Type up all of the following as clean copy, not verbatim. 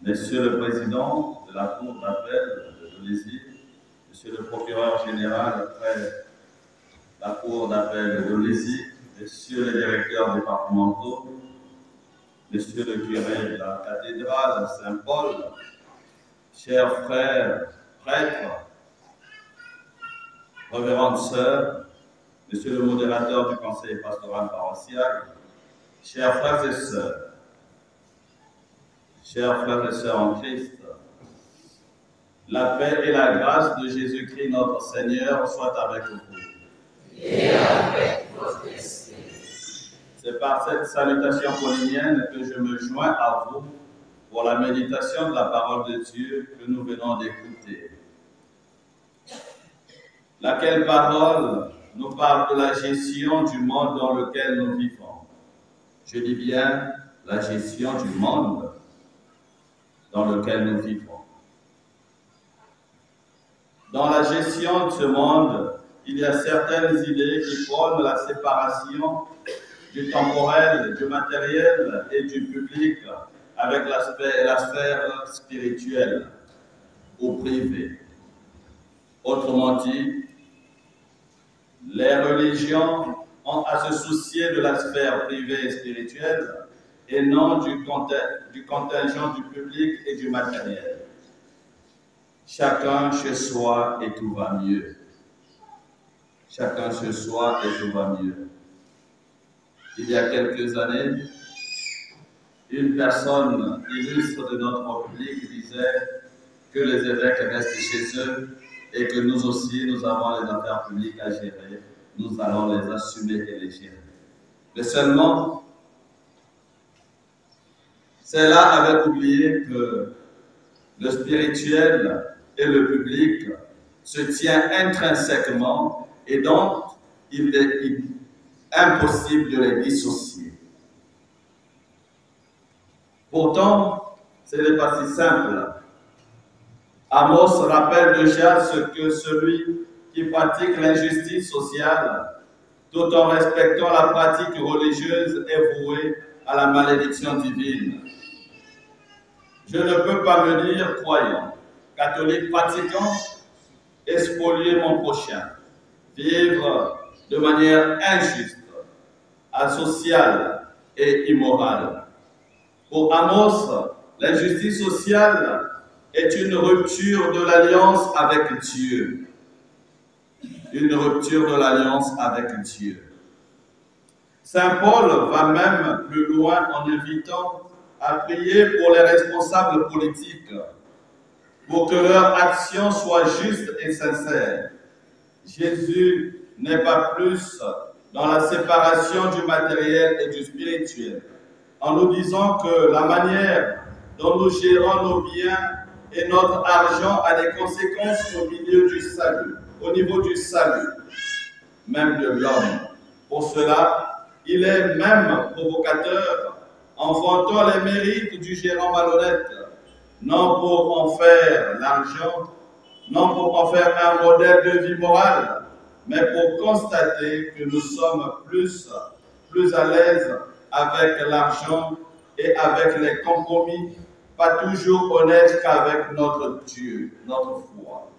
Monsieur le Président de la Cour d'appel de Dolésy, Monsieur le Procureur général après la Cour d'appel de Dolésy, Messieurs les directeurs départementaux, Monsieur le curé de la cathédrale Saint-Paul, chers frères, prêtres, révérentes sœurs, Monsieur le modérateur du conseil pastoral paroissial, chers frères et sœurs en Christ, la paix et la grâce de Jésus-Christ notre Seigneur soient avec vous. Et avec votre esprit. C'est par cette salutation paulinienne que je me joins à vous pour la méditation de la parole de Dieu que nous venons d'écouter. Laquelle parole nous parle de la gestion du monde dans lequel nous vivons. Je dis bien la gestion du monde dans lequel nous vivons. Dans la gestion de ce monde, il y a certaines idées qui prônent la séparation du temporel, du matériel et du public avec la sphère spirituelle ou privée. Autrement dit, les religions ont à se soucier de la sphère privée et spirituelle et non du contingent du public et du matériel. Chacun chez soi et tout va mieux. Chacun chez soi et tout va mieux. Il y a quelques années, une personne illustre de notre République disait que les évêques restent chez eux et que nous aussi, nous avons les affaires publiques à gérer. Nous allons les assumer et les gérer. Mais seulement, celle-là avait oublié que le spirituel et le public se tiennent intrinsèquement et donc il est impossible de les dissocier. Pourtant, ce n'est pas si simple. Amos rappelle déjà ce que celui qui pratique l'injustice sociale, tout en respectant la pratique religieuse, est voué à la malédiction divine. Je ne peux pas me dire croyant, catholique pratiquant, et spolier mon prochain, vivre de manière injuste, asociale et immorale. Pour Amos, l'injustice sociale est une rupture de l'alliance avec Dieu. Une rupture de l'alliance avec Dieu. Saint Paul va même plus loin en invitant à prier pour les responsables politiques, pour que leur action soit juste et sincère. Jésus n'est pas plus dans la séparation du matériel et du spirituel, en nous disant que la manière dont nous gérons nos biens et notre argent a des conséquences au milieu du salut, au niveau du salut, même de l'homme. Pour cela, il est même provocateur en vantant les mérites du gérant malhonnête, non pour en faire l'argent, non pour en faire un modèle de vie morale, mais pour constater que nous sommes plus à l'aise avec l'argent et avec les compromis, pas toujours honnêtes qu'avec notre Dieu, notre foi.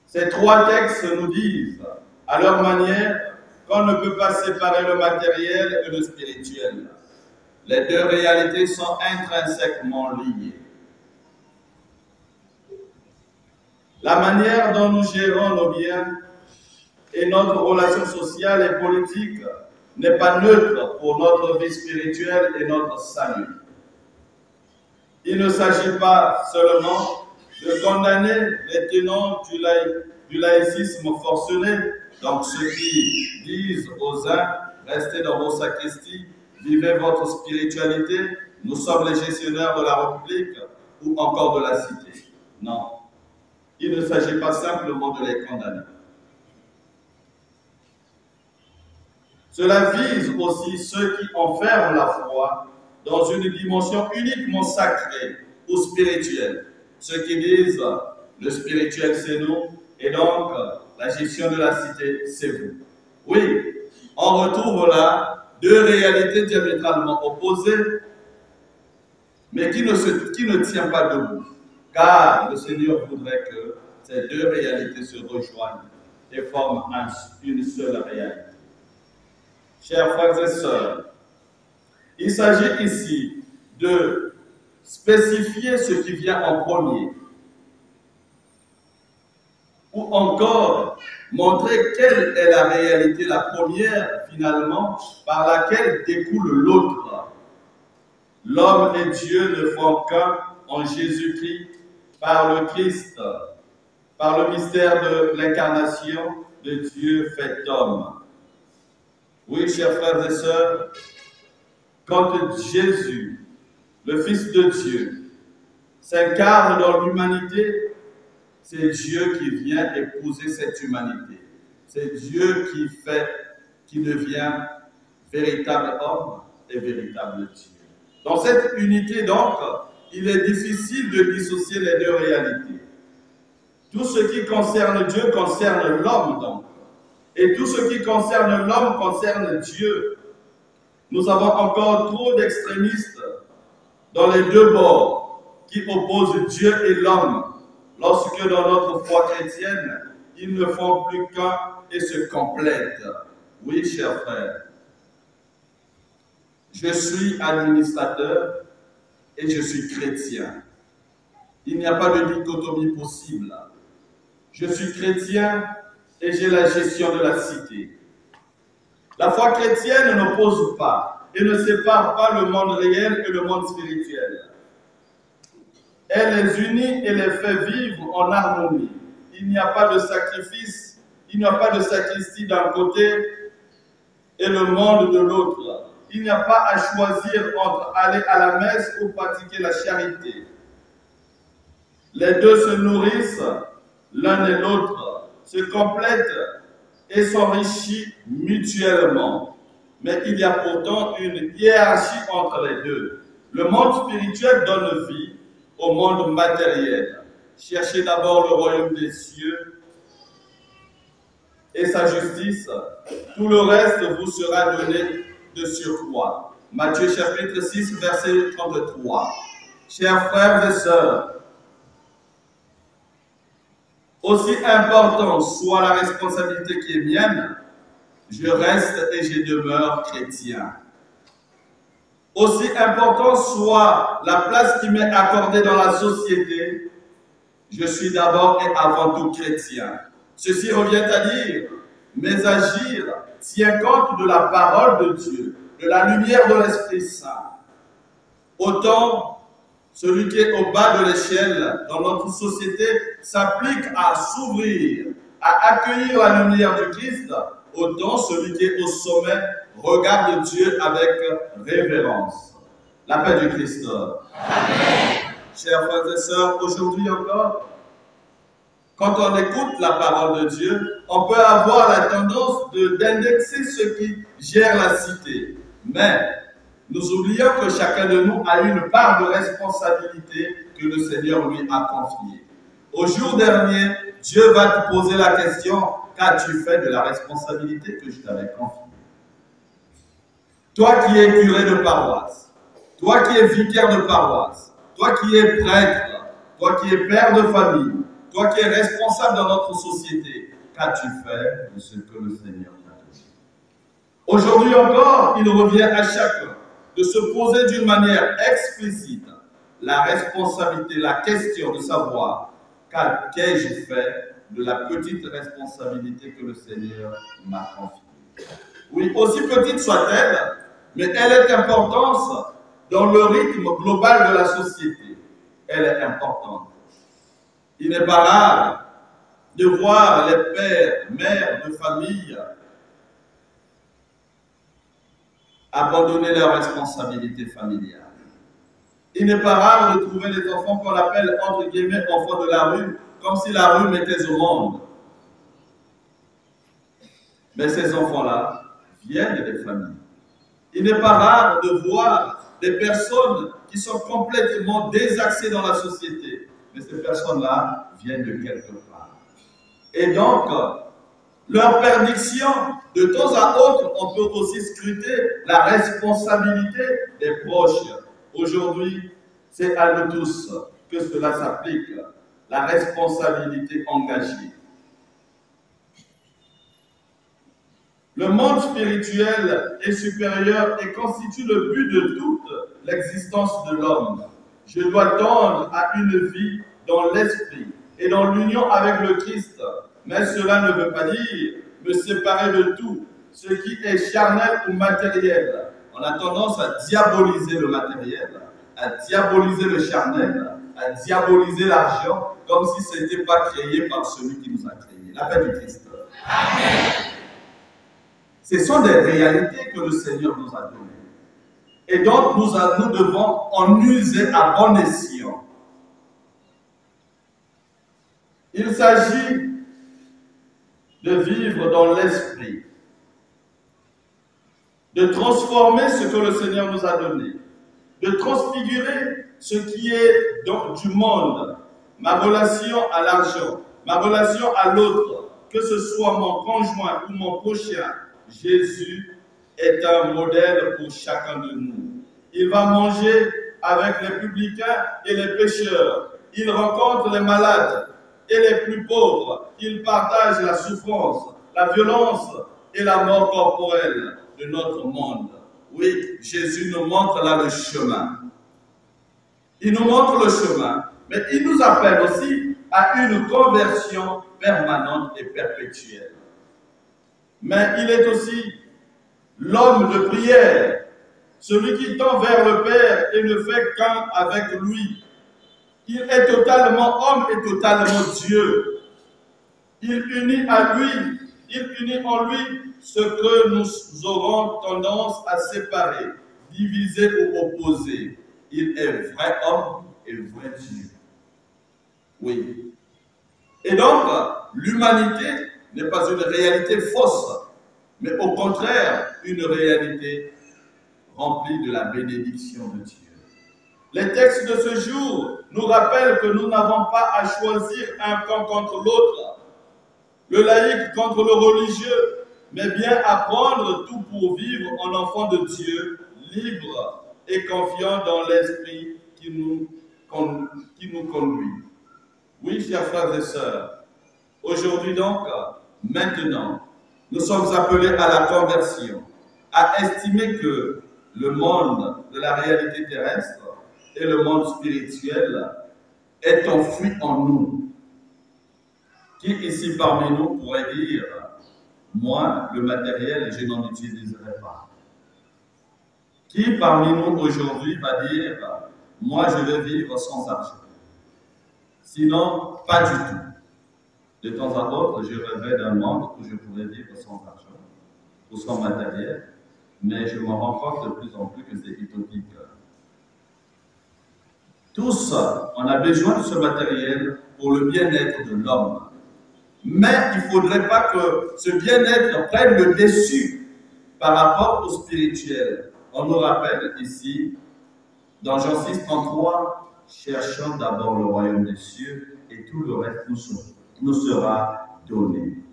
Ces trois textes nous disent, à leur manière, qu'on ne peut pas séparer le matériel et le spirituel. Les deux réalités sont intrinsèquement liées. La manière dont nous gérons nos biens et notre relation sociale et politique n'est pas neutre pour notre vie spirituelle et notre salut. Il ne s'agit pas seulement de condamner les tenants du laïcisme forcené, donc ceux qui disent aux uns, restez dans vos sacristies, vivez votre spiritualité, nous sommes les gestionnaires de la République ou encore de la cité. Non, il ne s'agit pas simplement de les condamner. Cela vise aussi ceux qui enferment la foi dans une dimension uniquement sacrée ou spirituelle. Ceux qui disent le spirituel c'est nous et donc la gestion de la cité c'est vous. Oui, on retrouve là deux réalités diamétralement opposées, mais qui ne tient pas debout. Car le Seigneur voudrait que ces deux réalités se rejoignent et forment une seule réalité. Chers frères et sœurs, il s'agit ici de spécifier ce qui vient en premier, ou encore montrer quelle est la réalité, la première finalement, par laquelle découle l'autre. L'homme et Dieu ne font qu'un en Jésus-Christ, par le Christ, par le mystère de l'incarnation de Dieu fait homme. Oui, chers frères et sœurs, quand Jésus, le Fils de Dieu, s'incarne dans l'humanité, c'est Dieu qui vient épouser cette humanité. C'est Dieu qui devient véritable homme et véritable Dieu. Dans cette unité, donc, il est difficile de dissocier les deux réalités. Tout ce qui concerne Dieu concerne l'homme, donc. Et tout ce qui concerne l'homme concerne Dieu. Nous avons encore trop d'extrémistes dans les deux bords qui opposent Dieu et l'homme, lorsque dans notre foi chrétienne, ils ne font plus qu'un et se complètent. Oui, chers frères, je suis administrateur et je suis chrétien. Il n'y a pas de dichotomie possible. Je suis chrétien et j'ai la gestion de la cité. La foi chrétienne n'oppose pas et ne sépare pas le monde réel et le monde spirituel. Elle les unit et les fait vivre en harmonie. Il n'y a pas de sacrifice, il n'y a pas de sacristie d'un côté et le monde de l'autre. Il n'y a pas à choisir entre aller à la messe ou pratiquer la charité. Les deux se nourrissent l'un et l'autre, se complètent et s'enrichissent mutuellement. Mais il y a pourtant une hiérarchie entre les deux. Le monde spirituel donne vie au monde matériel. Cherchez d'abord le royaume des cieux et sa justice. Tout le reste vous sera donné de surcroît. Matthieu chapitre 6, verset 33. Chers frères et sœurs, aussi importante soit la responsabilité qui est mienne, je reste et je demeure chrétien. Aussi important soit la place qui m'est accordée dans la société, je suis d'abord et avant tout chrétien. Ceci revient à dire, mes agir tient compte de la parole de Dieu, de la lumière de l'Esprit Saint. Autant celui qui est au bas de l'échelle dans notre société s'applique à s'ouvrir, à accueillir la lumière du Christ, autant celui qui est au sommet regarde Dieu avec révérence. La paix du Christ. Amen. Chers frères et sœurs, aujourd'hui encore, quand on écoute la parole de Dieu, on peut avoir la tendance d'indexer ceux qui gèrent la cité. Mais nous oublions que chacun de nous a une part de responsabilité que le Seigneur lui a confiée. Au jour dernier, Dieu va te poser la question, qu'as-tu fait de la responsabilité que je t'avais confiée? Toi qui es curé de paroisse, toi qui es vicaire de paroisse, toi qui es prêtre, toi qui es père de famille, toi qui es responsable dans notre société, qu'as-tu fait de ce que le Seigneur t'a donné? Aujourd'hui encore, il revient à chacun de se poser d'une manière explicite la responsabilité, la question de savoir qu'ai-je fait de la petite responsabilité que le Seigneur m'a confiée. Oui, aussi petite soit-elle, mais elle est importante dans le rythme global de la société. Elle est importante. Il n'est pas rare de voir les pères, mères de famille abandonner leurs responsabilités familiales. Il n'est pas rare de trouver les enfants qu'on appelle entre guillemets enfants de la rue, comme si la rue mettait au monde. Mais ces enfants-là viennent des familles. Il n'est pas rare de voir des personnes qui sont complètement désaxées dans la société. Mais ces personnes-là viennent de quelque part. Et donc, leur perdition, de temps à autre, on peut aussi scruter la responsabilité des proches. Aujourd'hui, C'est à nous tous que cela s'applique, la responsabilité engagée. Le monde spirituel est supérieur et constitue le but de toute l'existence de l'homme. Je dois tendre à une vie dans l'esprit et dans l'union avec le Christ. Mais cela ne veut pas dire me séparer de tout ce qui est charnel ou matériel. On a tendance à diaboliser le matériel, à diaboliser le charnel, à diaboliser l'argent, comme si ce n'était pas créé par celui qui nous a créés. La paix du Christ. Amen. Ce sont des réalités que le Seigneur nous a données. Et donc, nous devons en user à bon escient. Il s'agit de vivre dans l'esprit, de transformer ce que le Seigneur nous a donné, de transfigurer ce qui est du monde, ma relation à l'argent, ma relation à l'autre, que ce soit mon conjoint ou mon prochain. Jésus est un modèle pour chacun de nous. Il va manger avec les publicains et les pécheurs. Il rencontre les malades et les plus pauvres. Il partage la souffrance, la violence et la mort corporelle de notre monde. Oui, Jésus nous montre là le chemin. Il nous montre le chemin, mais il nous appelle aussi à une conversion permanente et perpétuelle. Mais il est aussi l'homme de prière, celui qui tend vers le Père et ne fait qu'un avec lui. Il est totalement homme et totalement Dieu. Il unit en lui ce que nous aurons tendance à séparer, diviser ou opposer. Il est vrai homme et vrai Dieu. Oui. Et donc, l'humanité n'est pas une réalité fausse, mais au contraire, une réalité remplie de la bénédiction de Dieu. Les textes de ce jour nous rappellent que nous n'avons pas à choisir un camp contre l'autre, le laïc contre le religieux, mais bien à prendre tout pour vivre en enfant de Dieu, libre et confiant dans l'esprit qui nous conduit. Oui, chers frères et sœurs, aujourd'hui donc, maintenant, nous sommes appelés à la conversion, à estimer que le monde de la réalité terrestre et le monde spirituel est enfoui en nous. Qui ici parmi nous pourrait dire, moi, le matériel, je n'en utiliserai pas? Qui parmi nous aujourd'hui va dire, moi, je vais vivre sans argent? Sinon, pas du tout. De temps à autre, je rêvais d'un monde où je pourrais vivre sans argent ou sans matériel, mais je me rends compte de plus en plus que c'est utopique. Tous, on a besoin de ce matériel pour le bien-être de l'homme. Mais il ne faudrait pas que ce bien-être prenne le dessus par rapport au spirituel. On nous rappelle ici, dans Jean 6, 33, cherchons d'abord le royaume des cieux et tout le reste nous sera donné.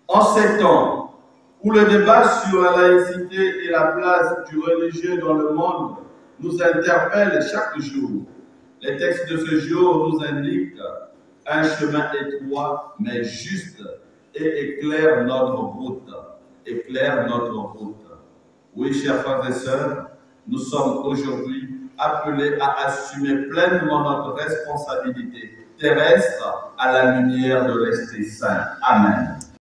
En ces temps où le débat sur la laïcité et la place du religieux dans le monde nous interpelle chaque jour, les textes de ce jour nous indiquent un chemin étroit mais juste et éclaire notre route. Éclaire notre route. Oui, chers frères et sœurs, nous sommes aujourd'hui appelés à assumer pleinement notre responsabilité terrestre à la lumière de l'Esprit Saint. Amen.